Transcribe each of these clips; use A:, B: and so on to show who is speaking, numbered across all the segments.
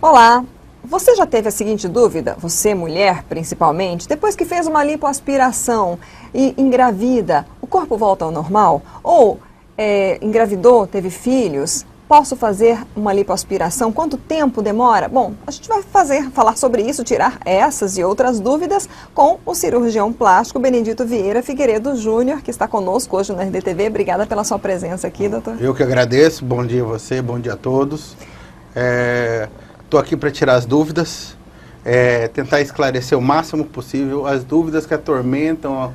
A: Olá, você já teve a seguinte dúvida, você mulher principalmente, depois que fez uma lipoaspiração e engravida, o corpo volta ao normal? Ou engravidou, teve filhos, posso fazer uma lipoaspiração? Quanto tempo demora? Bom, a gente vai falar sobre isso, tirar essas e outras dúvidas com o cirurgião plástico Benedito Vieira Figueiredo Júnior, que está conosco hoje no RDTV. Obrigada pela sua presença aqui, doutor.
B: Eu que agradeço, bom dia a você, bom dia a todos. Estou aqui para tirar as dúvidas, tentar esclarecer o máximo possível as dúvidas que atormentam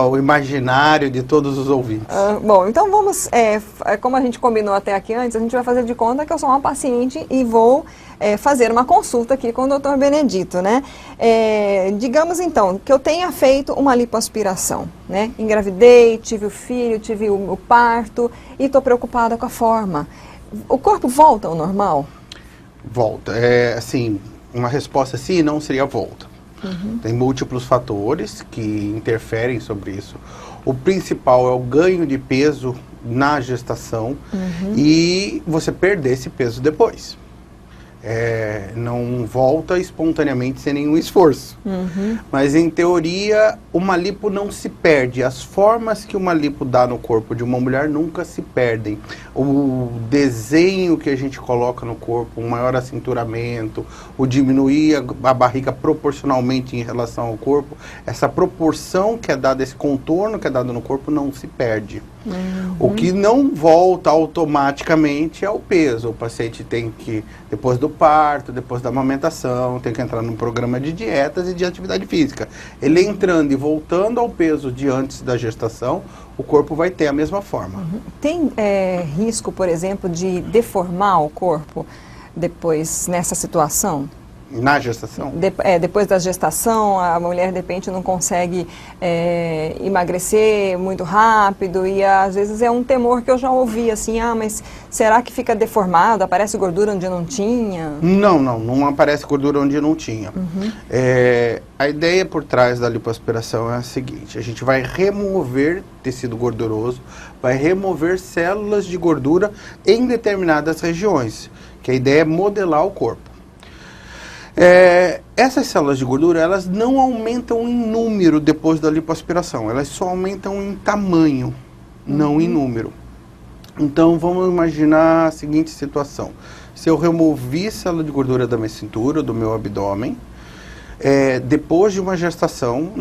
B: o imaginário de todos os ouvintes.
A: Bom, então vamos, como a gente combinou até aqui antes, a gente vai fazer de conta que eu sou uma paciente e vou fazer uma consulta aqui com o Dr. Benedito, né? Digamos então que eu tenha feito uma lipoaspiração, né? Engravidei, tive o filho, tive o parto e estou preocupada com a forma. O corpo volta ao normal?
B: Volta. Assim, uma resposta sim não seria volta. Uhum. Tem múltiplos fatores que interferem sobre isso. O principal é o ganho de peso na gestação e você perder esse peso depois. Não volta espontaneamente sem nenhum esforço. Mas, em teoria, uma lipo não se perde. As formas que uma lipo dá no corpo de uma mulher nunca se perdem. O desenho que a gente coloca no corpo, o maior acinturamento, o diminuir a barriga proporcionalmente em relação ao corpo, essa proporção que é dada, esse contorno que é dado no corpo não se perde. O que não volta automaticamente é o peso. O paciente tem que, depois do parto, depois da amamentação, tem que entrar num programa de dietas e de atividade física. Ele entrando e voltando ao peso de antes da gestação, o corpo vai ter a mesma forma.
A: Tem risco, por exemplo, de deformar o corpo depois nessa situação?
B: Na gestação?
A: Depois da gestação, a mulher de repente não consegue emagrecer muito rápido e às vezes é um temor que eu já ouvi assim, mas será que fica deformado, aparece gordura onde não tinha?
B: Não aparece gordura onde não tinha. A ideia por trás da lipoaspiração é a seguinte: a gente vai remover tecido gorduroso, vai remover células de gordura em determinadas regiões, que a ideia é modelar o corpo. Essas células de gordura, elas não aumentam em número depois da lipoaspiração, elas só aumentam em tamanho, não em número. Então vamos imaginar a seguinte situação: se eu removi célula de gordura da minha cintura, do meu abdômen, depois de uma gestação,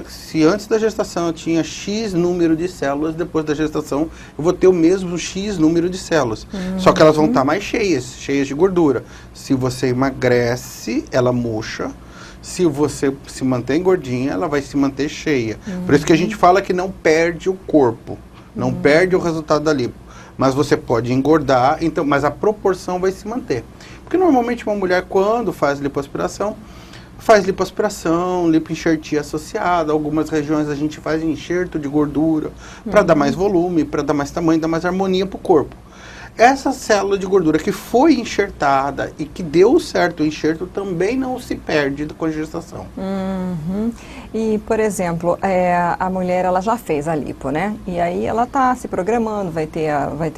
B: se antes da gestação eu tinha X número de células, depois da gestação eu vou ter o mesmo X número de células. Só que elas vão estar mais cheias de gordura. Se você emagrece, ela murcha. Se você se mantém gordinha, ela vai se manter cheia. Por isso que a gente fala que não perde o corpo, não perde o resultado da lipo. Mas você pode engordar, mas a proporção vai se manter. Porque normalmente uma mulher, quando faz lipoaspiração, lipoenxertia associada. Algumas regiões a gente faz enxerto de gordura para dar mais volume, para dar mais tamanho, dar mais harmonia para o corpo. Essa célula de gordura que foi enxertada e que deu certo o enxerto também não se perde com a gestação.
A: E, por exemplo, a mulher ela já fez a lipo, né? E aí ela está se programando, vai ter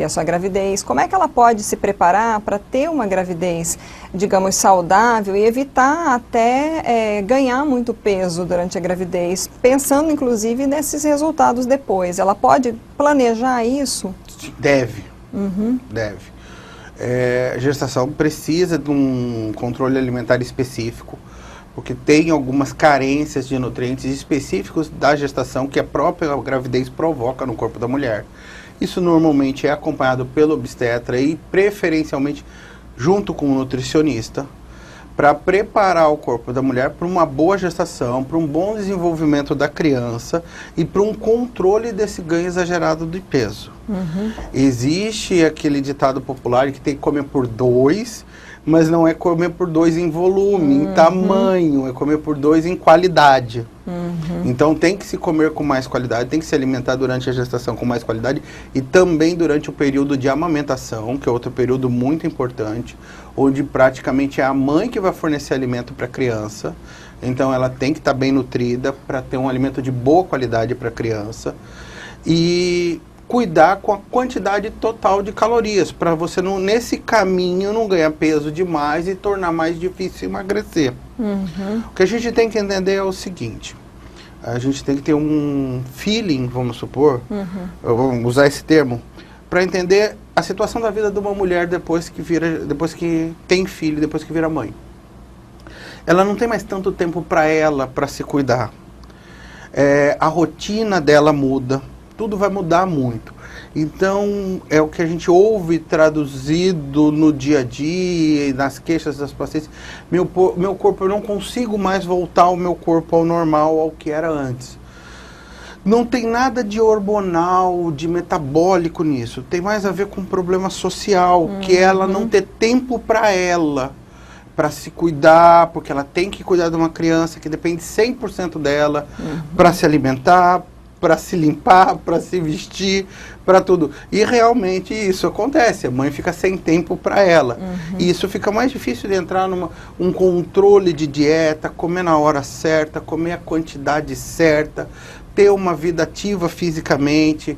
A: a sua gravidez. Como é que ela pode se preparar para ter uma gravidez, digamos, saudável e evitar até ganhar muito peso durante a gravidez, pensando inclusive nesses resultados depois? Ela pode planejar isso?
B: Deve. A gestação precisa de um controle alimentar específico, porque tem algumas carências de nutrientes específicos da gestação que a própria gravidez provoca no corpo da mulher. Isso normalmente é acompanhado pelo obstetra e preferencialmente junto com o nutricionista, para preparar o corpo da mulher para uma boa gestação, para um bom desenvolvimento da criança e para um controle desse ganho exagerado de peso. Existe aquele ditado popular que tem que comer por 2, mas não é comer por 2 em volume, em tamanho, é comer por 2 em qualidade. Então tem que se comer com mais qualidade, tem que se alimentar durante a gestação com mais qualidade e também durante o período de amamentação, que é outro período muito importante, onde praticamente é a mãe que vai fornecer alimento para a criança. Então ela tem que estar bem nutrida para ter um alimento de boa qualidade para a criança. E cuidar com a quantidade total de calorias, para você não, nesse caminho, não ganhar peso demais e tornar mais difícil emagrecer. O que a gente tem que entender é o seguinte, a gente tem que ter um feeling, vamos supor, vamos usar esse termo, para entender a situação da vida de uma mulher depois que tem filho, depois que vira mãe. Ela não tem mais tanto tempo para ela, para se cuidar. A rotina dela muda, tudo vai mudar muito. Então, é o que a gente ouve traduzido no dia a dia, nas queixas das pacientes. Meu corpo, eu não consigo mais voltar ao meu corpo ao normal, ao que era antes. Não tem nada de hormonal, de metabólico nisso. Tem mais a ver com um problema social, que é ela não ter tempo para ela, para se cuidar, porque ela tem que cuidar de uma criança que depende 100% dela, para se alimentar, para se limpar, para se vestir, para tudo. E realmente isso acontece, a mãe fica sem tempo para ela. E isso fica mais difícil de entrar num controle de dieta, comer na hora certa, comer a quantidade certa, ter uma vida ativa fisicamente.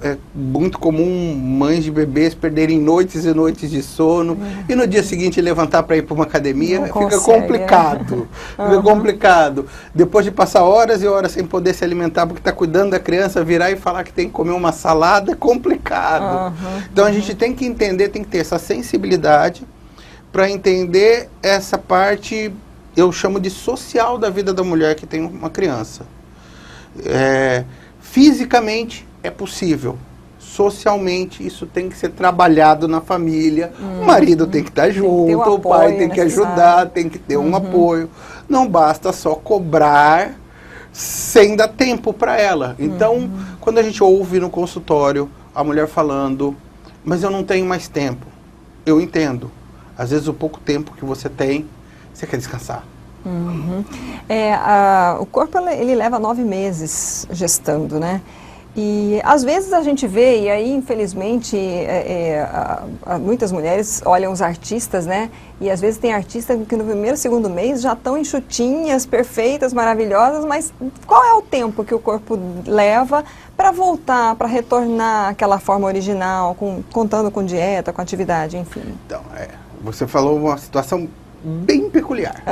B: É muito comum mães de bebês perderem noites e noites de sono e no dia seguinte levantar para ir para uma academia. Fica complicado. Fica complicado. Depois de passar horas e horas sem poder se alimentar porque está cuidando da criança, virar e falar que tem que comer uma salada é complicado. Então a gente tem que entender, tem que ter essa sensibilidade para entender essa parte, eu chamo de social da vida da mulher que tem uma criança. Fisicamente é possível, socialmente isso tem que ser trabalhado na família, o marido tem que estar junto, o pai tem que ajudar, tem que ter um apoio, não basta só cobrar sem dar tempo para ela. Então, quando a gente ouve no consultório a mulher falando, mas eu não tenho mais tempo, eu entendo, às vezes o pouco tempo que você tem, você quer descansar.
A: O corpo ele leva 9 meses gestando, né? E às vezes a gente vê, e aí infelizmente muitas mulheres olham os artistas, né? E às vezes tem artistas que no primeiro, segundo mês já estão enxutinhas, perfeitas, maravilhosas, mas qual é o tempo que o corpo leva para voltar, para retornar àquela forma original, contando com dieta, com atividade, enfim?
B: Então, você falou uma situação bem peculiar.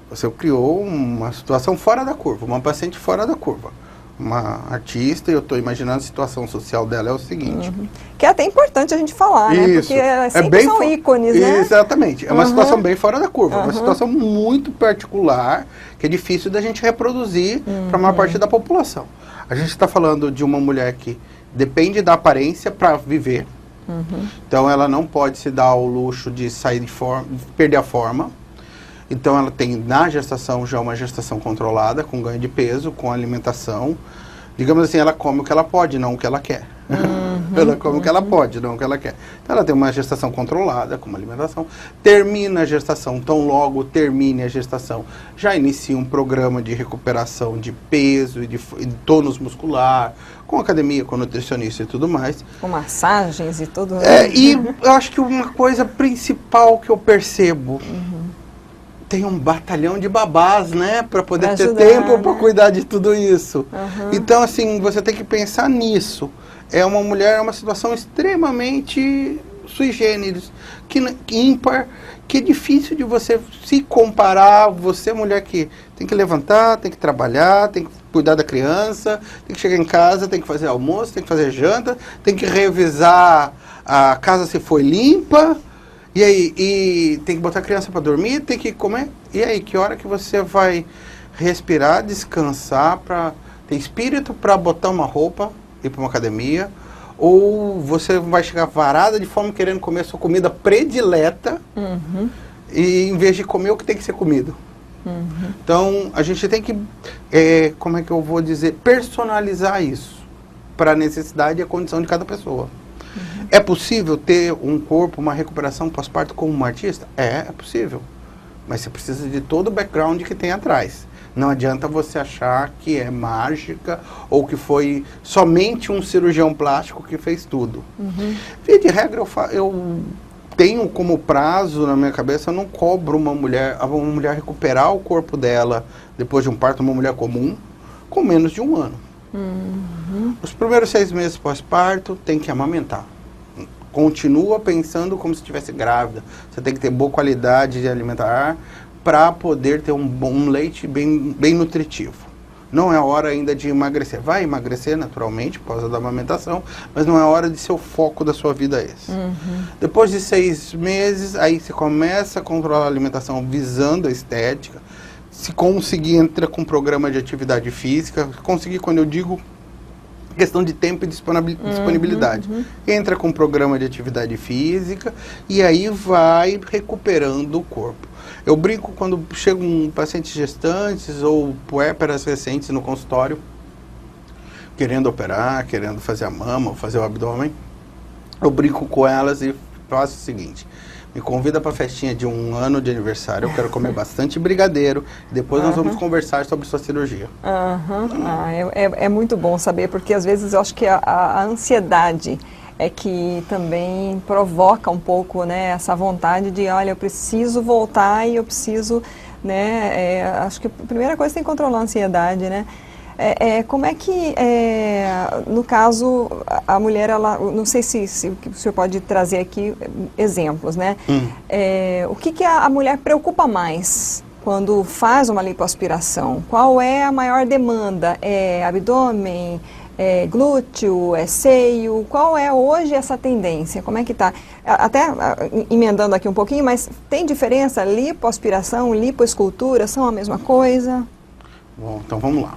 B: Você criou uma situação fora da curva, uma paciente fora da curva. Uma artista, e eu estou imaginando a situação social dela é o seguinte.
A: Que é até importante a gente falar, né? Porque sempre são ícones, né?
B: Exatamente. É uma situação bem fora da curva. Uma situação muito particular, que é difícil da gente reproduzir para a maior parte da população. A gente está falando de uma mulher que depende da aparência para viver. Então ela não pode se dar ao luxo de sair de forma, perder a forma. Então ela tem na gestação já uma gestação controlada, com ganho de peso, com alimentação. Digamos assim, ela come o que ela pode, não o que ela quer. Ela come o que ela pode, não o que ela quer. Então ela tem uma gestação controlada, com uma alimentação. Termina a gestação, tão logo termine a gestação, já inicia um programa de recuperação de peso e de tônus muscular, com academia, com nutricionista e tudo mais.
A: Com massagens e tudo.
B: E eu acho que uma coisa principal que eu percebo, tem um batalhão de babás, né? Para poder ter tempo para cuidar de tudo isso. Então, assim, você tem que pensar nisso. É uma mulher, é uma situação extremamente sui generis, que ímpar, que é difícil de você se comparar. Você, mulher que tem que levantar, tem que trabalhar, tem que cuidar da criança, tem que chegar em casa, tem que fazer almoço, tem que fazer janta, tem que revisar a casa se foi limpa. E aí, tem que botar a criança para dormir, tem que comer. E aí, que hora que você vai respirar, descansar, para ter espírito para botar uma roupa, ir para uma academia? Ou você vai chegar varada de fome querendo comer a sua comida predileta, e em vez de comer o que tem que ser comido? Então, a gente tem que, como é que eu vou dizer, personalizar isso para a necessidade e a condição de cada pessoa. É possível ter um corpo, uma recuperação pós-parto como uma artista? É possível. Mas você precisa de todo o background que tem atrás. Não adianta você achar que é mágica ou que foi somente um cirurgião plástico que fez tudo. Via de regra, eu tenho como prazo na minha cabeça, eu não cobro uma mulher recuperar o corpo dela depois de um parto, uma mulher comum, com menos de 1 ano. Os primeiros 6 meses pós-parto tem que amamentar. Continua pensando como se estivesse grávida. Você tem que ter boa qualidade de alimentar para poder ter um leite bem nutritivo. Não é hora ainda de emagrecer. Vai emagrecer naturalmente por causa da amamentação, mas não é hora de ser o foco da sua vida esse. Depois de 6 meses, aí você começa a controlar a alimentação visando a estética. Se conseguir, entra com um programa de atividade física. Conseguir, quando eu digo questão de tempo e disponibilidade. Entra com um programa de atividade física e aí vai recuperando o corpo. Eu brinco quando chegam pacientes gestantes ou puérperas recentes no consultório, querendo operar, querendo fazer a mama ou fazer o abdômen. Eu brinco com elas e faço o seguinte: me convida para a festinha de 1 ano de aniversário, eu quero comer bastante brigadeiro, e depois nós vamos conversar sobre sua cirurgia.
A: É muito bom saber, porque às vezes eu acho que a ansiedade é que também provoca um pouco, né, essa vontade de, olha, eu preciso voltar e eu preciso, né, acho que a primeira coisa é controlar a ansiedade, né. Como é que, no caso, a mulher, ela, não sei se o senhor pode trazer aqui exemplos, né? O que a mulher preocupa mais quando faz uma lipoaspiração? Qual é a maior demanda? É abdômen? É glúteo? É seio? Qual é hoje essa tendência? Como é que está? Até emendando aqui um pouquinho, mas tem diferença? Lipoaspiração, lipoescultura são a mesma coisa?
B: Bom, então vamos lá.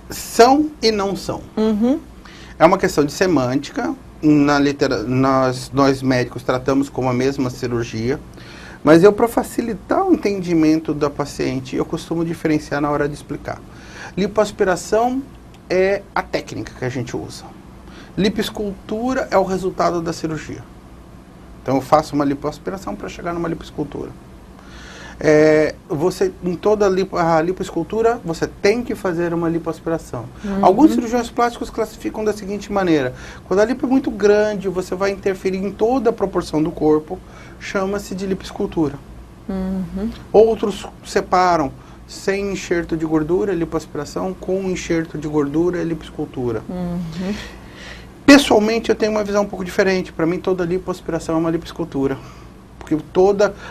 B: São e não são. É uma questão de semântica. Nós médicos tratamos como a mesma cirurgia, mas para facilitar o entendimento da paciente, eu costumo diferenciar na hora de explicar. Lipoaspiração é a técnica que a gente usa. Lipoescultura é o resultado da cirurgia. Então eu faço uma lipoaspiração para chegar numa lipoescultura. Em toda a lipoescultura, você tem que fazer uma lipoaspiração. Alguns cirurgiões plásticos classificam da seguinte maneira: quando a lipo é muito grande, você vai interferir em toda a proporção do corpo, chama-se de lipoescultura. Outros separam sem enxerto de gordura, lipoaspiração, com enxerto de gordura, lipoescultura. Pessoalmente, eu tenho uma visão um pouco diferente. Para mim, toda lipoaspiração é uma lipoescultura. Porque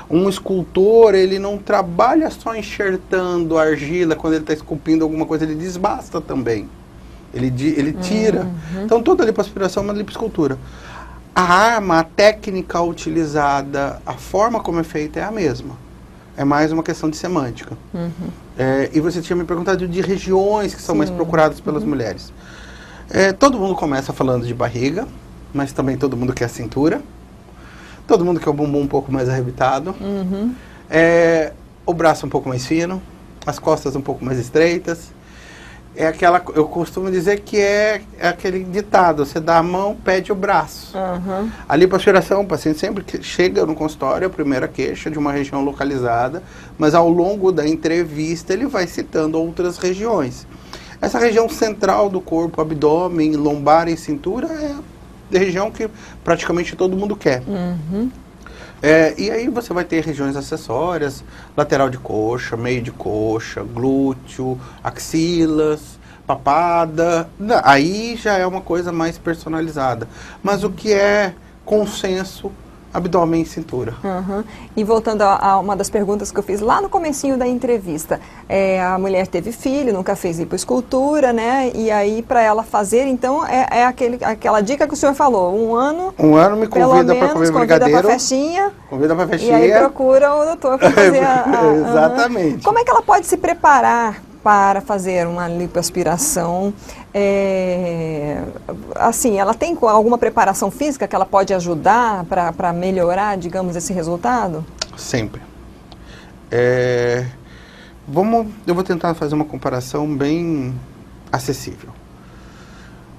B: um escultor, ele não trabalha só enxertando a argila quando ele está esculpindo alguma coisa, ele desbasta também. Ele tira. Então toda lipoaspiração é uma lipoescultura. A arma, a técnica utilizada, a forma como é feita é a mesma. É mais uma questão de semântica. E você tinha me perguntado de regiões que são mais procuradas pelas mulheres. Todo mundo começa falando de barriga, mas também todo mundo quer cintura. Todo mundo quer o bumbum um pouco mais arrebitado. O braço um pouco mais fino. As costas um pouco mais estreitas. Eu costumo dizer que é aquele ditado: você dá a mão, pede o braço. A lipoaspiração, o paciente sempre que chega no consultório, a primeira queixa de uma região localizada, mas ao longo da entrevista ele vai citando outras regiões. Essa região central do corpo, abdômen, lombar e cintura, é a região que praticamente todo mundo quer. E aí você vai ter regiões acessórias: lateral de coxa, meio de coxa, glúteo, axilas, papada. Aí já é uma coisa mais personalizada. Mas o que é consenso: abdômen e cintura.
A: E voltando a uma das perguntas que eu fiz lá no comecinho da entrevista, a mulher teve filho, nunca fez lipoescultura, né? E aí para ela fazer, então, aquela dica que o senhor falou: 1 ano.
B: 1 ano me convida para comer brigadeiro.
A: Convida para festinha.
B: Convida para festinha.
A: E aí procura o doutor para fazer
B: Exatamente.
A: Como é que ela pode se preparar para fazer uma lipoaspiração? Assim, ela tem alguma preparação física que ela pode ajudar para melhorar, digamos, esse resultado?
B: Sempre. Eu vou tentar fazer uma comparação bem acessível.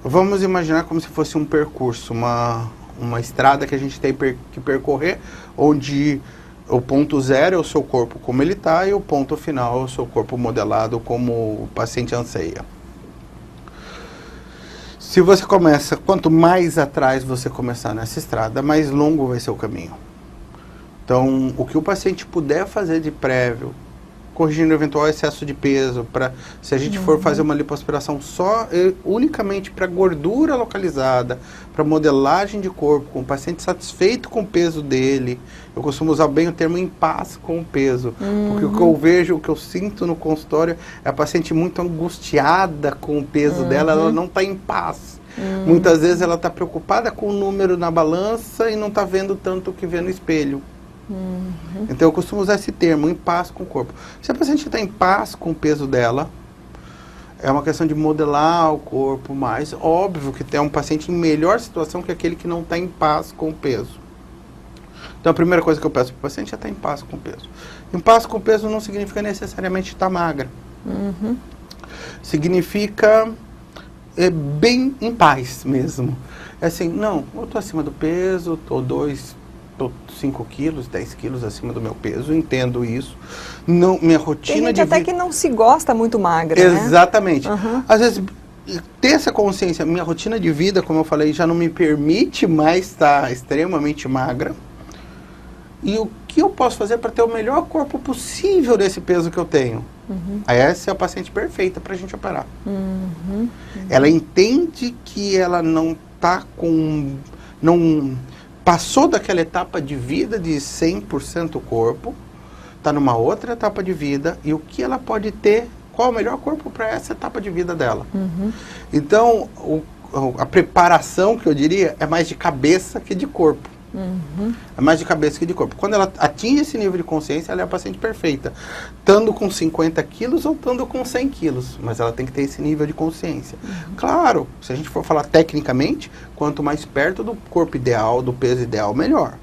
B: Vamos imaginar como se fosse um percurso, uma estrada que a gente tem que percorrer, onde o ponto zero é o seu corpo como ele está e o ponto final é o seu corpo modelado como o paciente anseia. Se você começa, quanto mais atrás você começar nessa estrada, mais longo vai ser o caminho. Então, o que o paciente puder fazer de prévio corrigindo eventual excesso de peso, se a gente for fazer uma lipoaspiração só, unicamente para gordura localizada, para modelagem de corpo, com o paciente satisfeito com o peso dele, eu costumo usar bem o termo em paz com o peso, porque o que eu vejo, o que eu sinto no consultório é a paciente muito angustiada com o peso dela, ela não está em paz. Muitas vezes ela está preocupada com o número na balança e não está vendo tanto o que vê no espelho. Então eu costumo usar esse termo, em paz com o corpo. Se a paciente está em paz com o peso dela, é uma questão de modelar o corpo mais. Óbvio que tem um paciente em melhor situação que aquele que não está em paz com o peso. Então a primeira coisa que eu peço para o paciente é estar em paz com o peso. Em paz com o peso não significa necessariamente estar magra. Significa bem em paz mesmo. É assim, não, eu estou acima do peso, estou 5 quilos, 10 quilos acima do meu peso, entendo isso. Não, minha rotina
A: tem gente
B: de
A: até
B: vida...
A: que não se gosta muito magra,
B: Exatamente.
A: né?
B: Às vezes, ter essa consciência, minha rotina de vida, como eu falei, já não me permite mais estar extremamente magra. E o que eu posso fazer para ter o melhor corpo possível desse peso que eu tenho? Aí essa é a paciente perfeita para a gente operar. Ela entende que ela não está com... não passou daquela etapa de vida de 100% corpo, está numa outra etapa de vida, e o que ela pode ter, qual o melhor corpo para essa etapa de vida dela. Então, a preparação, que eu diria, é mais de cabeça que de corpo. É mais de cabeça que de corpo. Quando ela atinge esse nível de consciência, ela é a paciente perfeita. Estando com 50 quilos ou estando com 100 quilos. Mas ela tem que ter esse nível de consciência. Claro, se a gente for falar tecnicamente, quanto mais perto do corpo ideal, do peso ideal, melhor.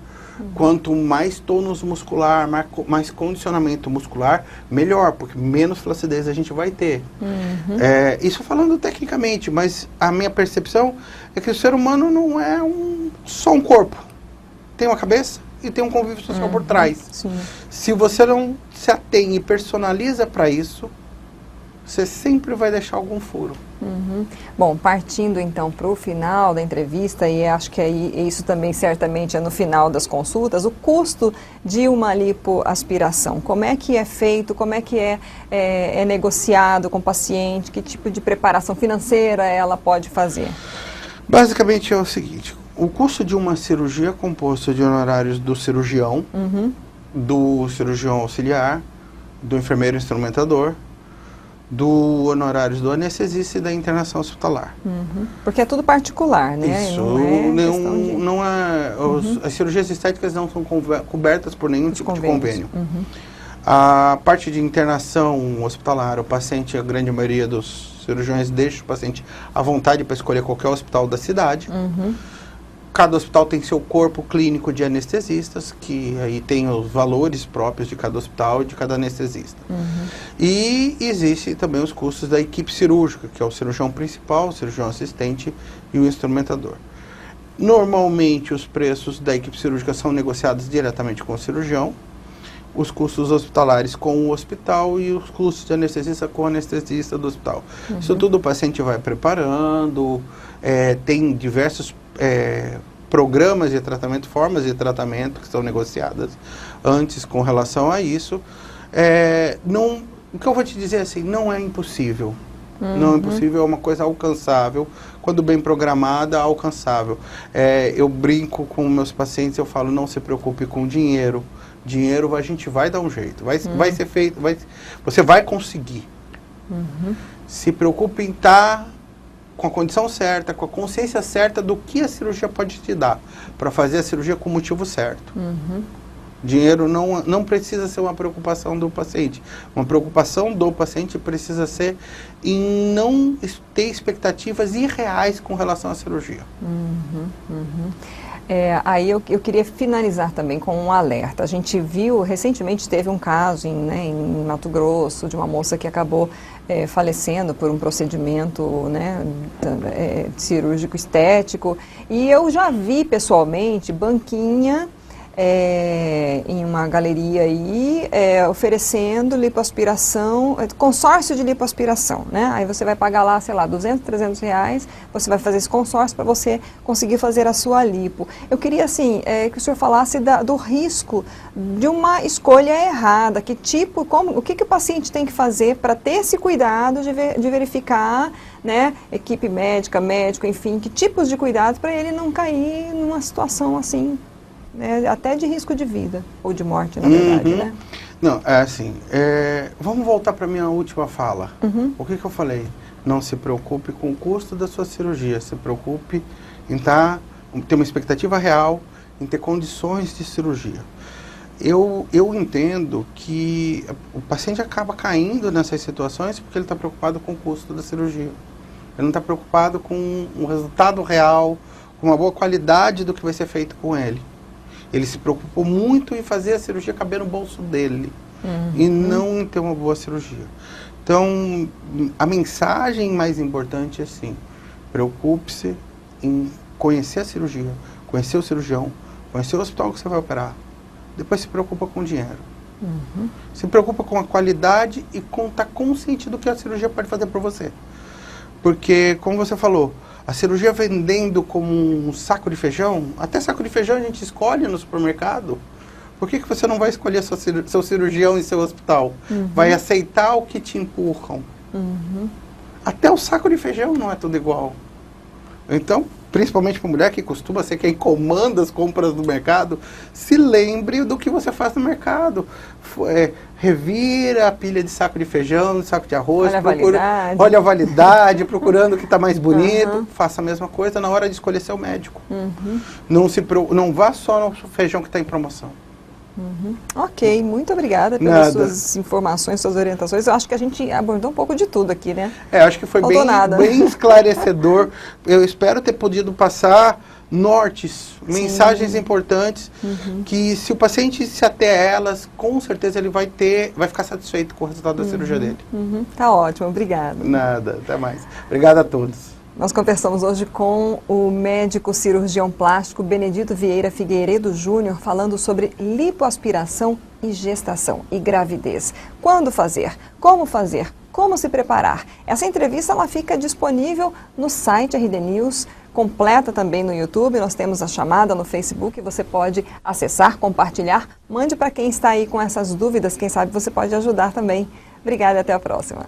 B: Quanto mais tônus muscular, mais condicionamento muscular, melhor, porque menos flacidez a gente vai ter. Isso falando tecnicamente, mas a minha percepção é que o ser humano não é só um corpo. Tem uma cabeça e tem um convívio social por trás. Se você não se atém e personaliza para isso, você sempre vai deixar algum furo.
A: Bom, partindo então para o final da entrevista, e acho que aí isso também certamente é no final das consultas, o custo de uma lipoaspiração, como é que é feito, como é que é negociado com o paciente, que tipo de preparação financeira ela pode fazer?
B: Basicamente é o seguinte, o custo de uma cirurgia é composto de honorários do cirurgião, do cirurgião auxiliar, do enfermeiro instrumentador, do honorários do anestesista e da internação hospitalar.
A: Porque é tudo particular, né?
B: Isso, as cirurgias estéticas não são cobertas por nenhum tipo de convênio. A parte de internação hospitalar, o paciente, a grande maioria dos cirurgiões deixa o paciente à vontade para escolher qualquer hospital da cidade. Cada hospital tem seu corpo clínico de anestesistas, que aí tem os valores próprios de cada hospital e de cada anestesista. E existe também os custos da equipe cirúrgica, que é o cirurgião principal, o cirurgião assistente e o instrumentador. Normalmente os preços da equipe cirúrgica são negociados diretamente com o cirurgião, os custos hospitalares com o hospital e os custos de anestesista com o anestesista do hospital. Isso tudo o paciente vai preparando, tem diversos programas de tratamento, formas de tratamento que são negociadas antes com relação a isso. O que eu vou te dizer assim, não é impossível. Não é impossível, é uma coisa alcançável, quando bem programada, alcançável. Eu brinco com meus pacientes, eu falo, não se preocupe com dinheiro. Dinheiro a gente vai dar um jeito, vai ser feito, você vai conseguir. Se preocupe em estar com a condição certa, com a consciência certa do que a cirurgia pode te dar, para fazer a cirurgia com o motivo certo. Dinheiro não precisa ser uma preocupação do paciente. Uma preocupação do paciente precisa ser em não ter expectativas irreais com relação à cirurgia.
A: Aí eu queria finalizar também com um alerta. A gente viu, recentemente teve um caso em Mato Grosso, de uma moça que acabou falecendo por um procedimento cirúrgico estético. E eu já vi pessoalmente banquinha em uma galeria aí, oferecendo lipoaspiração, consórcio de lipoaspiração, né? Aí você vai pagar lá, sei lá, 200, 300 reais, você vai fazer esse consórcio para você conseguir fazer a sua lipo. Eu queria, assim, que o senhor falasse do risco de uma escolha errada, o que o paciente tem que fazer para ter esse cuidado de verificar, né, equipe médica, médico, enfim, que tipos de cuidados para ele não cair numa situação assim, né, até de risco de vida, ou de morte, na verdade, né?
B: Não, vamos voltar para a minha última fala. O que eu falei? Não se preocupe com o custo da sua cirurgia, se preocupe em ter uma expectativa real, em ter condições de cirurgia. Eu entendo que o paciente acaba caindo nessas situações porque ele está preocupado com o custo da cirurgia. Ele não está preocupado com o resultado real, com uma boa qualidade do que vai ser feito com ele. Ele se preocupou muito em fazer a cirurgia caber no bolso dele e não em ter uma boa cirurgia. Então, a mensagem mais importante é assim, preocupe-se em conhecer a cirurgia, conhecer o cirurgião, conhecer o hospital que você vai operar. Depois se preocupa com o dinheiro. Se preocupa com a qualidade e com estar consciente do que a cirurgia pode fazer por você. Porque, como você falou, a cirurgia vendendo como um saco de feijão, até saco de feijão a gente escolhe no supermercado. Por que você não vai escolher seu cirurgião em seu hospital? Vai aceitar o que te empurram. Até o saco de feijão não é tudo igual. Então, principalmente para mulher que costuma ser quem comanda as compras do mercado, se lembre do que você faz no mercado. Revira a pilha de saco de feijão, de saco de arroz, olha a validade, procurando o que está mais bonito. Faça a mesma coisa na hora de escolher seu médico. Não vá só no feijão que está em promoção.
A: Ok, muito obrigada pelas suas informações, suas orientações. Eu acho que a gente abordou um pouco de tudo aqui, né?
B: Acho que foi bem esclarecedor. Eu espero ter podido passar nortes, mensagens importantes, que se o paciente se ater a elas, com certeza ele vai ficar satisfeito com o resultado da cirurgia dele.
A: Tá ótimo, obrigada.
B: Nada, até mais. Obrigado a todos.
A: Nós conversamos hoje com o médico cirurgião plástico Benedito Vieira Figueiredo Júnior, falando sobre lipoaspiração e gestação e gravidez. Quando fazer? Como se preparar? Essa entrevista ela fica disponível no site RD News, completa também no YouTube, nós temos a chamada no Facebook, você pode acessar, compartilhar, mande para quem está aí com essas dúvidas, quem sabe você pode ajudar também. Obrigada e até a próxima.